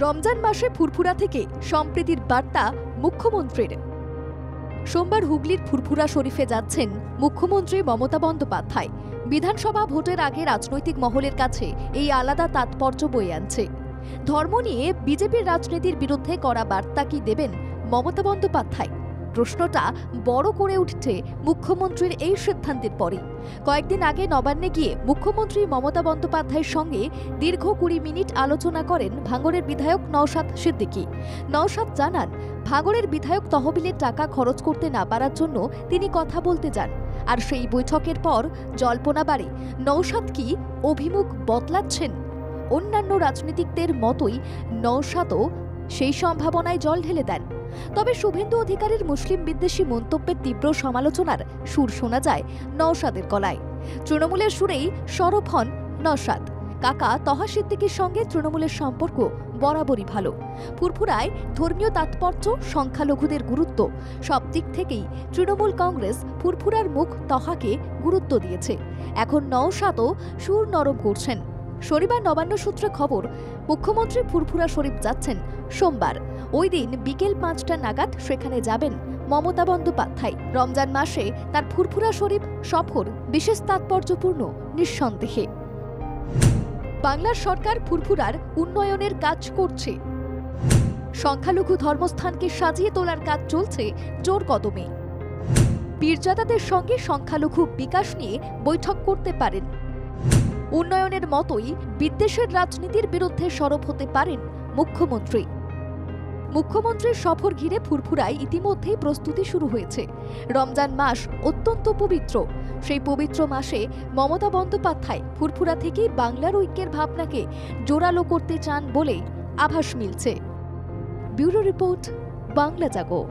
রমজান মাসে ফুরফুরা থেকে সম্প্রীতির বার্তা মুখ্যমন্ত্রীর। সোমবার হুগলির ফুরফুরা শরীফে যাচ্ছেন মুখ্যমন্ত্রী মমতা বন্দ্যোপাধ্যায়। বিধানসভা ভোটের আগে রাজনৈতিক মহলের কাছে এই আলাদা তাৎপর্য বয়ে আনছে। ধর্ম নিয়ে বিজেপির রাজনীতির বিরুদ্ধে কড়া বার্তা কি দেবেন মমতা বন্দ্যোপাধ্যায়? প্রশ্নটা বড় করে উঠছে মুখ্যমন্ত্রীর এই সিদ্ধান্তের পরে। কয়েকদিন আগে নবান্নে গিয়ে মুখ্যমন্ত্রী মমতা বন্দ্যোপাধ্যায়ের সঙ্গে দীর্ঘ 20 মিনিট আলোচনা করেন ভাঙড়ের বিধায়ক নওশাদ সিদ্দিকী। নওশাদ জানান, ভাঙড়ের বিধায়ক তহবিলের টাকা খরচ করতে না পারার জন্য তিনি কথা বলতে যান। আর সেই বৈঠকের পর জল্পনা বাড়ে, নওশাদ কি অভিমুখ বদলাচ্ছেন? অন্যান্য রাজনীতিকদের মতোই নওশাদও সেই সম্ভাবনায় জল ঢেলে দেন। তবে শুভেন্দু অধিকারীর মুসলিম বিদ্বেষী মন্তব্যের তীব্র সমালোচনার সুর শোনা যায় নওশাদের গলায়। তৃণমূলের সুরেই সরব হন নওশাদ। কাকা তহা সিদ্দিকীর সঙ্গে তৃণমূলের সম্পর্ক বরাবরই ভালো। ফুরফুরায় ধর্মীয় তাৎপর্য, সংখ্যালঘুদের গুরুত্ব সব দিক থেকেই তৃণমূল কংগ্রেস ফুরফুরার মুখ তহাকে গুরুত্ব দিয়েছে। এখন নওশাদও সুর নরম করছেন। শনিবার নবান্ন সূত্রে খবর, মুখ্যমন্ত্রী ফুরফুরা শরীফ যাচ্ছেন সোমবার। ওই দিন বিকেল 5টা নাগাদ সেখানে যাবেন মমতা বন্দ্যোপাধ্যায়। রমজান মাসে তার ফুরফুরা শরীফ সফর বিশেষ তাৎপর্যপূর্ণ নিঃসন্দেহে। বাংলার সরকার ফুরফুরার উন্নয়নের কাজ করছে। সংখ্যালঘু ধর্মস্থানকে সাজিয়ে তোলার কাজ চলছে জোর কদমে। পীরজাদাদের সঙ্গে সংখ্যালঘু বিকাশ নিয়ে বৈঠক করতে পারেন। উন্নয়নের মতোই বিদ্বেষের রাজনীতির বিরুদ্ধে সরব হতে পারেন মুখ্যমন্ত্রী। মুখ্যমন্ত্রীর সফর ঘিরে ফুরফুরায় ইতিমধ্যেই প্রস্তুতি শুরু হয়েছে। রমজান মাস অত্যন্ত পবিত্র। সেই পবিত্র মাসে মমতা বন্দ্যোপাধ্যায় ফুরফুরা থেকেই বাংলার ঐক্যের ভাবনাকে জোরালো করতে চান বলে আভাস মিলছে। ব্যুরো রিপোর্ট, বাংলা জাগো।